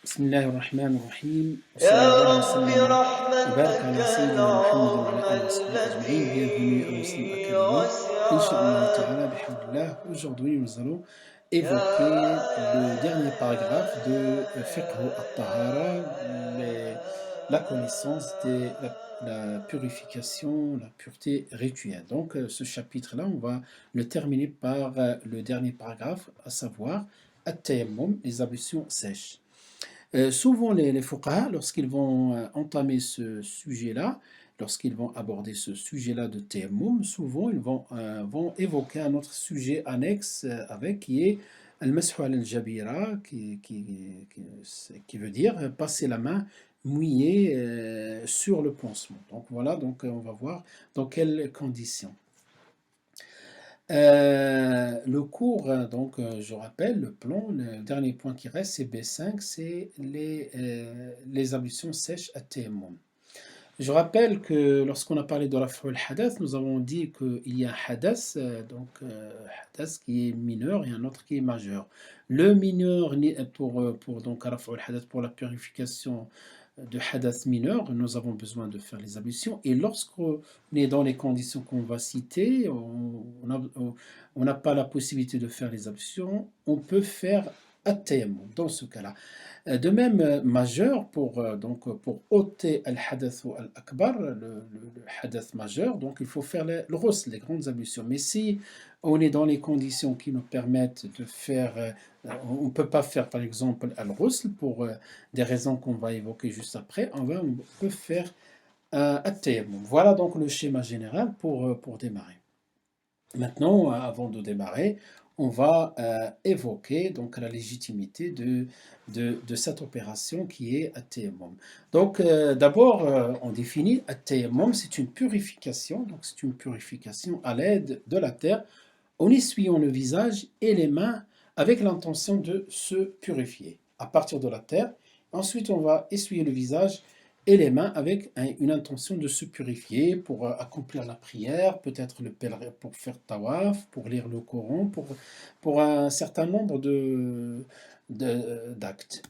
بسم الله الرحمن الرحيم وصلى يا الله رب وسلم وبارك على رحمتك سيدنا محمد وعلى آله وصحبه أجمعين. Bienvenue à Muslim التي Academy. Inch'Allah وسعت ta'ala, bihamdillah. Aujourd'hui, nous allons يا évoquer le dernier paragraphe de Fiqh al-Tahara, la connaissance de la purification, la pureté rituelle. Donc, ce chapitre-là, on va le terminer par le dernier paragraphe, à savoir At-Tayammum, les ablutions sèches. Souvent, les fuqaha, lorsqu'ils vont entamer ce sujet-là, lorsqu'ils vont aborder ce sujet-là de tayammum, souvent ils vont évoquer un autre sujet annexe avec qui est al-mashu al-jabira, qui veut dire passer la main mouillée sur le pansement. Donc voilà, donc on va voir dans quelles conditions. Le cours, donc je rappelle le plan, le dernier point qui reste, c'est B5, c'est les ablutions sèches à tayammum. Je rappelle que lorsqu'on a parlé de raf'u al-hadath, nous avons dit qu'il y a un hadath, hadath qui est mineur et un autre qui est majeur. Le mineur, pour donc raf'u al-hadath, pour la purification de hadath mineur, nous avons besoin de faire les ablutions. Et lorsqu'on est dans les conditions qu'on va citer, on n'a pas la possibilité de faire les ablutions, on peut faire at-tayammum dans ce cas-là. De même, majeur, pour ôter al-hadath ou al-akbar, le hadath majeur, donc il faut faire le ghusl, les grandes ablutions. Mais si on est dans les conditions qui nous permettent de faire, on ne peut pas faire par exemple al-ghusl pour des raisons qu'on va évoquer juste après, on peut faire at-tayammum. Voilà donc le schéma général pour démarrer. Maintenant, avant de démarrer, on va évoquer donc la légitimité de cette opération qui est at-tayammum. Donc, d'abord, on définit at-tayammum, c'est une purification, donc c'est une purification à l'aide de la terre en essuyant le visage et les mains avec l'intention de se purifier à partir de la terre. Ensuite, on va essuyer le visage et les mains avec une intention de se purifier pour accomplir la prière, peut-être le pèlerin pour faire tawaf, pour lire le Coran, pour un certain nombre d'actes.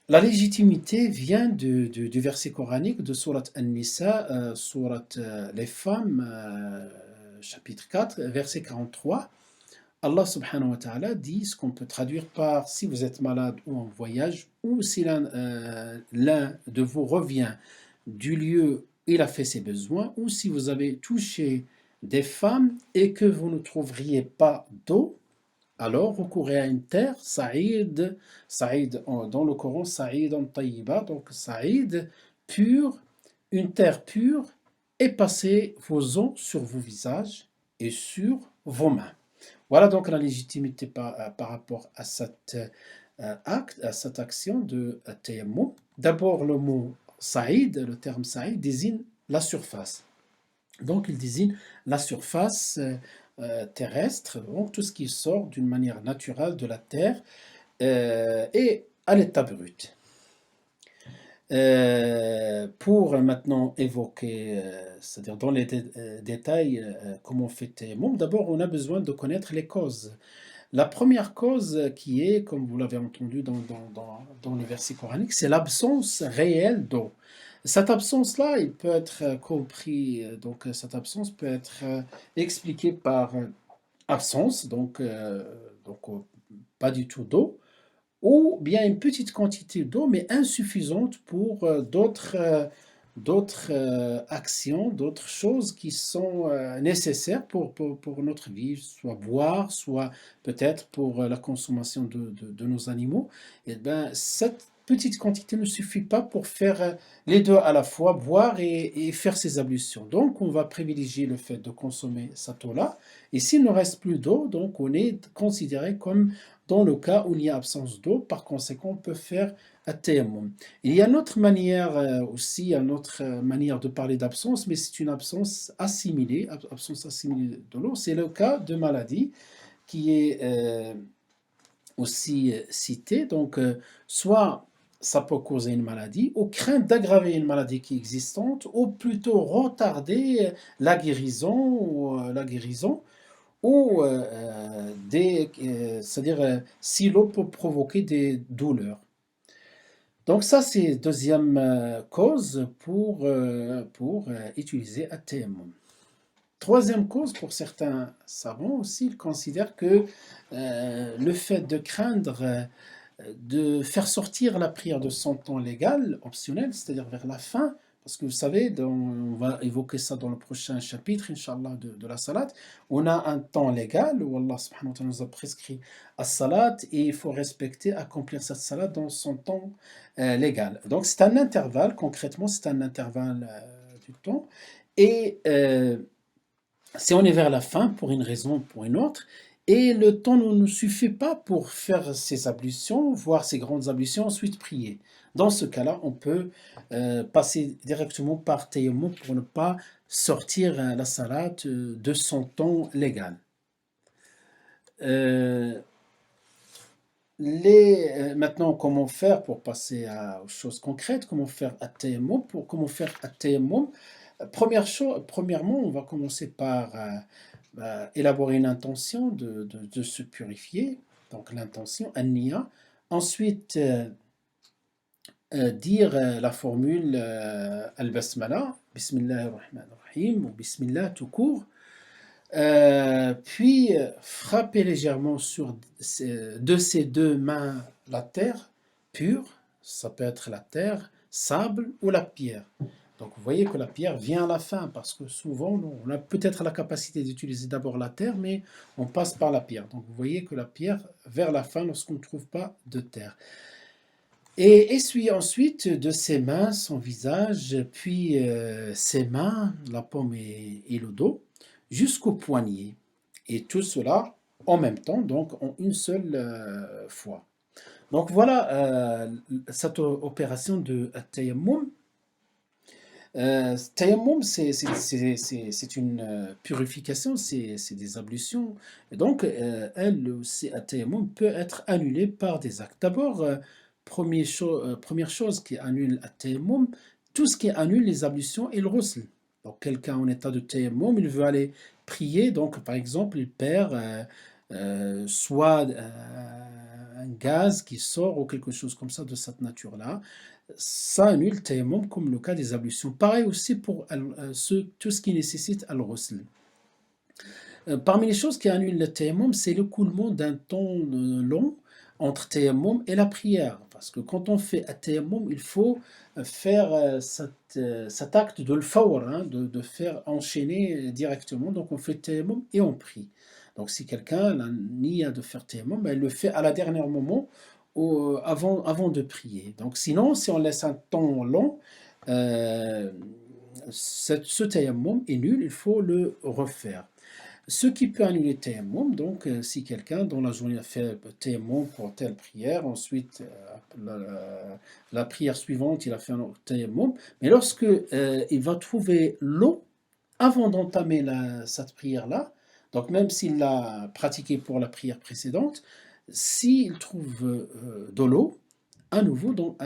La légitimité vient du verset coranique de Sourate An-Nisa, Sourate les femmes, chapitre 4, verset 43. Allah subhanahu wa ta'ala dit ce qu'on peut traduire par si vous êtes malade ou en voyage, ou si l'un de vous revient du lieu où il a fait ses besoins, ou si vous avez touché des femmes et que vous ne trouveriez pas d'eau, alors recourez à une terre, Saïd, dans le Coran, Saïd en Taïba, donc Saïd, pure, une terre pure, et passez vos os sur vos visages et sur vos mains. Voilà donc la légitimité par rapport à cet acte, à cette action de tayammum. D'abord, le mot Saïd, le terme Saïd, désigne la surface. Donc, il désigne la surface terrestre, donc tout ce qui sort d'une manière naturelle de la terre et à l'état brut. Pour maintenant évoquer, c'est-à-dire dans les détails, comment on fait tayammum, d'abord on a besoin de connaître les causes. La première cause qui est, comme vous l'avez entendu dans le verset coranique, c'est l'absence réelle d'eau. Cette absence-là, il peut être compris, donc cette absence peut être expliquée par absence, pas du tout d'eau, ou bien une petite quantité d'eau, mais insuffisante pour d'autres actions, d'autres choses qui sont nécessaires pour notre vie, soit boire, soit peut-être pour la consommation de nos animaux. Et ben, cette petite quantité ne suffit pas pour faire les deux à la fois, boire et faire ces ablutions. Donc, on va privilégier le fait de consommer cette eau-là. Et s'il ne reste plus d'eau, donc on est considéré comme dans le cas où il y a absence d'eau. Par conséquent, on peut faire at-tayammum. Il y a une autre manière aussi, une autre manière de parler d'absence, mais c'est une absence assimilée de l'eau. C'est le cas de maladie qui est aussi cité. Donc, soit ça peut causer une maladie, ou crainte d'aggraver une maladie qui est existante, ou plutôt retarder la guérison, ou c'est-à-dire si l'eau peut provoquer des douleurs. Donc ça, c'est deuxième cause pour utiliser at-tayammum. Troisième cause, pour certains savants aussi, ils considèrent que le fait de craindre de faire sortir la prière de son temps légal, optionnel, c'est-à-dire vers la fin, parce que vous savez, on va évoquer ça dans le prochain chapitre, Inch'Allah, de la salat, on a un temps légal où Allah subhanahu wa ta'ala nous a prescrit à salat et il faut respecter, accomplir cette salat dans son temps légal. Donc c'est un intervalle, concrètement, c'est un intervalle du temps. Et si on est vers la fin, pour une raison ou pour une autre, et le temps ne nous suffit pas pour faire ces ablutions, voire ces grandes ablutions, ensuite prier. Dans ce cas-là, on peut passer directement par tayammum pour ne pas sortir la salat de son temps légal. Euh, Maintenant, comment faire pour passer aux choses concrètes? Comment faire at-tayammum? Comment faire at-tayammum? Premièrement, on va commencer par élaborer une intention de se purifier, donc l'intention, an-niya. Ensuite, dire la formule al-basmala, Bismillah ar-Rahman ar-Rahim, ou Bismillah tout court. Puis frapper légèrement de ses deux mains la terre pure, ça peut être la terre, sable ou la pierre. Donc vous voyez que la pierre vient à la fin parce que souvent on a peut-être la capacité d'utiliser d'abord la terre mais on passe par la pierre. Donc vous voyez que la pierre vers la fin lorsqu'on ne trouve pas de terre. Et essuyer ensuite de ses mains son visage, puis ses mains, la paume et le dos, jusqu'au poignet. Et tout cela en même temps, donc en une seule fois. Donc voilà cette opération de tayammum. Tayammum, c'est une purification, c'est des ablutions. Et donc, tayammum peut être annulé par des actes. D'abord, première chose qui annule tayammum, tout ce qui annule les ablutions et le ghusl. Donc, quelqu'un en état de tayammum, il veut aller prier, donc par exemple, il perd soit un gaz qui sort ou quelque chose comme ça de cette nature-là. Ça annule le tayammum comme le cas des ablutions. Pareil aussi pour tout ce qui nécessite al-ghusl. Parmi les choses qui annulent le tayammum, c'est l'écoulement d'un temps long entre tayammum et la prière. Parce que quand on fait un tayammum, il faut faire cet acte de l'fawr, hein, de faire enchaîner directement. Donc on fait tayammum et on prie. Donc si quelqu'un a niya de faire tayammum, ben, il le fait à la dernière moment avant de prier. Donc sinon, si on laisse un temps long, euh, ce tayammum est nul, il faut le refaire. Ce qui peut annuler le tayammum, donc si quelqu'un dans la journée a fait tayammum pour telle prière, ensuite la prière suivante il a fait un tayammum, mais lorsque il va trouver l'eau avant d'entamer cette prière-là, donc même s'il l'a pratiquée pour la prière précédente, s'il trouve de l'eau, à nouveau, donc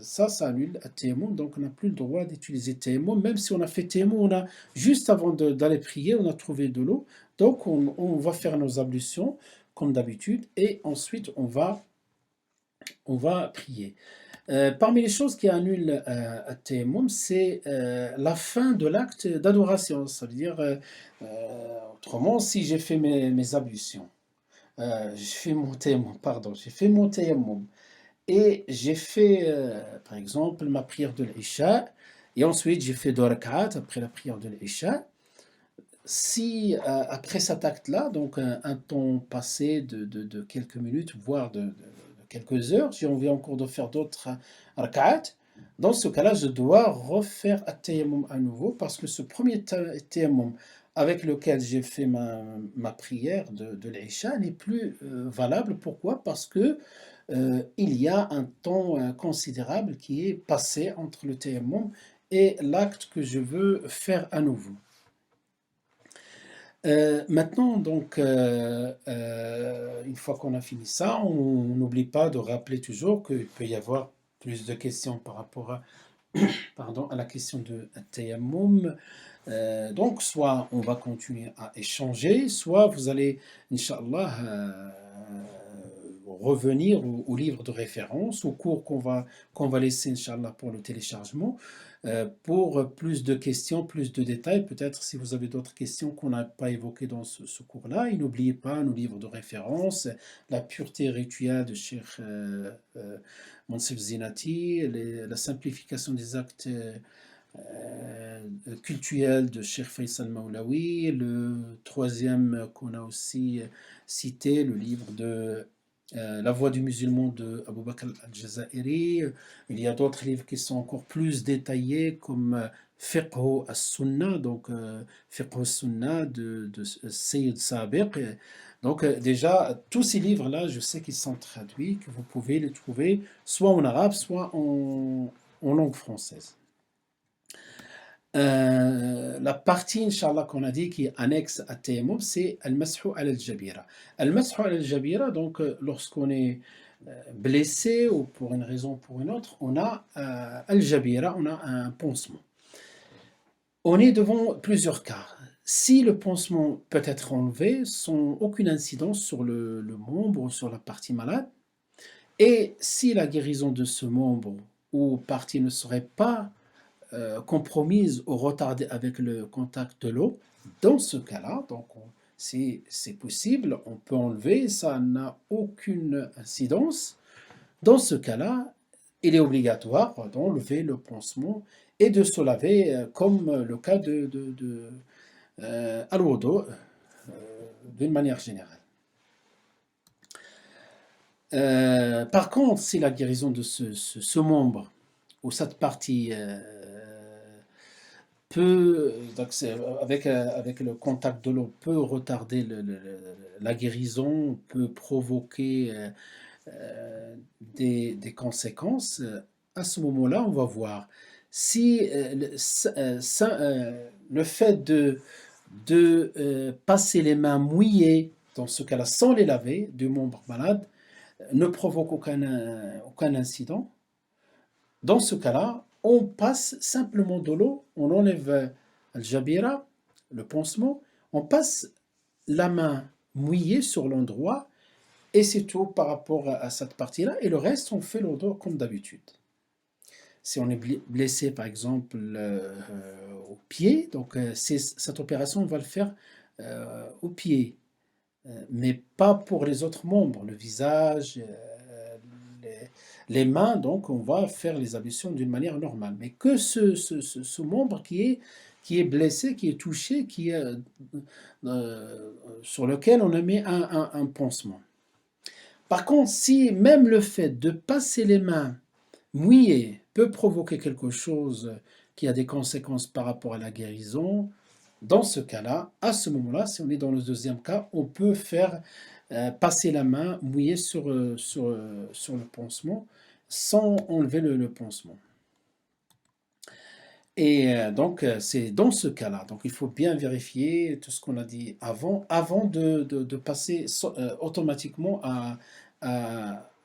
ça annule le tayammum, donc on n'a plus le droit d'utiliser tayammum, même si on a fait tayammum, on a, juste avant d'aller prier, on a trouvé de l'eau, donc on va faire nos ablutions comme d'habitude, et ensuite on va prier. Parmi les choses qui annulent le tayammum, c'est la fin de l'acte d'adoration, ça veut dire, autrement, si j'ai fait mes ablutions, j'ai fait mon tayammum, et j'ai fait, par exemple, ma prière de l'Isha, et ensuite j'ai fait deux rak'at après la prière de l'Isha. Si après cet acte-là, donc un temps passé de quelques minutes, voire de quelques heures, j'ai envie encore de faire d'autres rak'at, dans ce cas-là, je dois refaire at-tayammum à nouveau, parce que ce premier tayammum avec lequel j'ai fait ma prière de l'Isha n'est plus valable. Pourquoi? Parce que il y a un temps considérable qui est passé entre le tayammum et l'acte que je veux faire à nouveau. Maintenant, donc, une fois qu'on a fini ça, on n'oublie pas de rappeler toujours qu'il peut y avoir plus de questions par rapport à la question de tayammum. Donc, soit on va continuer à échanger, soit vous allez, Inch'Allah, revenir au livre de référence, au cours qu'on va laisser, Inch'Allah, pour le téléchargement, pour plus de questions, plus de détails. Peut-être si vous avez d'autres questions qu'on n'a pas évoquées dans ce cours-là. Et n'oubliez pas nos livres de référence, La pureté rituelle de Cheikh Monsef Zinati, la simplification des actes cultuel de Cheikh Faisal Maulawi, le troisième qu'on a aussi cité, le livre de La voix du musulman de Abu Bakr al-Jazairi. Il y a d'autres livres qui sont encore plus détaillés comme Fiqh as-Sunnah, donc Fiqh as-Sunnah de Sayyid Sabiq. Donc déjà, tous ces livres-là, je sais qu'ils sont traduits, que vous pouvez les trouver soit en arabe, soit en langue française. La partie, Inch'Allah, qu'on a dit qui est annexe à Tayammum, c'est Al-Mashu al-Jabira. Al-Mashu al-Jabira, donc lorsqu'on est blessé ou pour une raison ou pour une autre, on a Al-Jabira, on a un pansement. On est devant plusieurs cas. Si le pansement peut être enlevé sans aucune incidence sur le membre ou sur la partie malade, et si la guérison de ce membre ou partie ne serait pas compromise ou retardée avec le contact de l'eau, dans ce cas-là, donc si c'est possible, on peut enlever, ça n'a aucune incidence. Dans ce cas-là, il est obligatoire d'enlever le pansement et de se laver comme le cas de al-wudu, d'une manière générale. Par contre, si la guérison de ce membre ou cette partie donc avec le contact de l'eau, peut retarder la guérison, peut provoquer des conséquences, à ce moment-là, on va voir si le fait de passer les mains mouillées, dans ce cas-là sans les laver, du membre malade, ne provoque aucun incident. Dans ce cas-là, on passe simplement de l'eau, on enlève al-jabira, le pansement, on passe la main mouillée sur l'endroit et c'est tout par rapport à cette partie-là. Et le reste, on fait l'odeur comme d'habitude. Si on est blessé, par exemple, au pied, donc cette opération, on va le faire au pied, mais pas pour les autres membres, le visage, les mains, donc on va faire les ablutions d'une manière normale. Mais que ce membre qui est blessé, qui est touché, sur lequel on a mis un pansement. Par contre, si même le fait de passer les mains mouillées peut provoquer quelque chose qui a des conséquences par rapport à la guérison, dans ce cas-là, à ce moment-là, si on est dans le deuxième cas, on peut faire passer la main mouillée sur le pansement sans enlever le pansement. Et donc, c'est dans ce cas-là. Donc, il faut bien vérifier tout ce qu'on a dit avant de passer automatiquement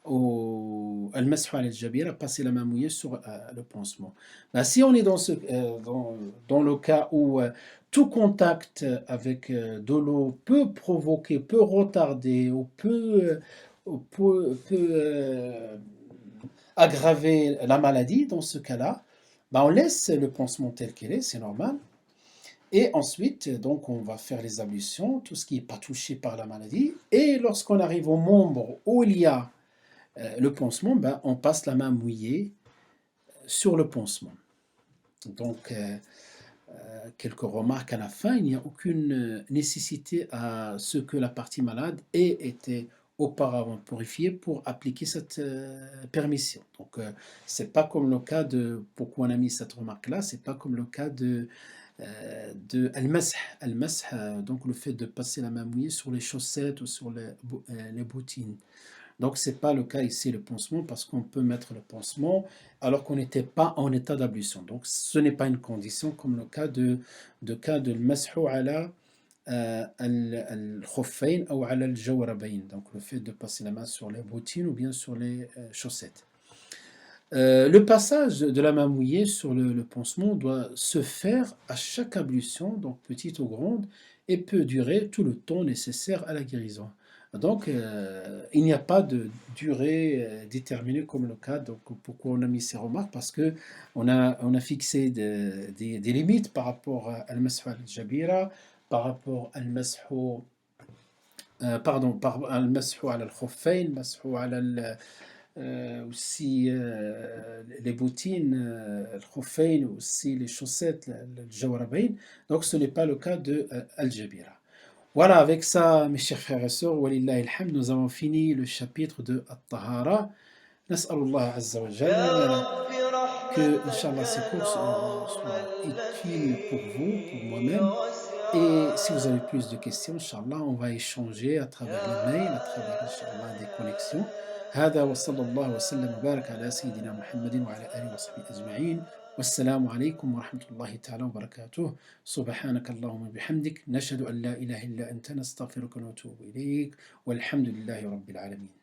au al-mashu al-jabira, passer la main mouillée sur le pansement. Ben, si on est dans le cas où tout contact avec de l'eau peut provoquer, peut retarder ou peut aggraver la maladie, dans ce cas-là, ben on laisse le pansement tel qu'il est, c'est normal. Et ensuite, donc, on va faire les ablutions, tout ce qui n'est pas touché par la maladie. Et lorsqu'on arrive au membre où il y a le pansement, ben, on passe la main mouillée sur le pansement. Donc, quelques remarques à la fin. Il n'y a aucune nécessité à ce que la partie malade ait été auparavant purifiée pour appliquer cette permission. Donc, c'est pas comme le cas de, pourquoi on a mis cette remarque-là, c'est pas comme le cas de al-masah. Al-masah, donc le fait de passer la main mouillée sur les chaussettes ou sur les bottines. Donc, ce n'est pas le cas ici, le pansement, parce qu'on peut mettre le pansement alors qu'on n'était pas en état d'ablution. Donc, ce n'est pas une condition comme le cas de al-mashu ala al-khuffayn ou ala al-jawrabayn. Donc, le fait de passer la main sur les bottines ou bien sur les chaussettes. Le passage de la main mouillée sur le pansement doit se faire à chaque ablution, donc petite ou grande, et peut durer tout le temps nécessaire à la guérison. Donc, il n'y a pas de durée déterminée comme le cas. Donc, pourquoi on a mis ces remarques? Parce que on a fixé des limites par rapport à al-mashu al-jabira, par rapport al-mashu, pardon, par al-mashu ala al-khuffayn, mashu ala aussi les bottines, al-khuffayn, aussi les chaussettes, le jawrabayn. Donc, ce n'est pas le cas de al-jabira. Voilà, avec ça, mes chers frères et sœurs, walillahi alhamd, nous avons fini le chapitre de At-Tahara. Nas'alullah Azza wa يا Jal رب que, رحمتك Inch'Allah, ces cours العظمى soient utiles pour vous, التي pour moi-même. Et si vous avez وسعت plus de questions, Inch'Allah, on va échanger à travers les يا mails, à travers, Inch'Allah, des connexions. هذا وصلى الله وسلم وبارك على سيدنا محمد وعلى آله وصحبه أجمعين. والسلام عليكم ورحمة الله تعالى وبركاته. سبحانك اللهم وبحمدك نشهد أن لا إله إلا أنت نستغفرك ونتوب إليك والحمد لله رب العالمين.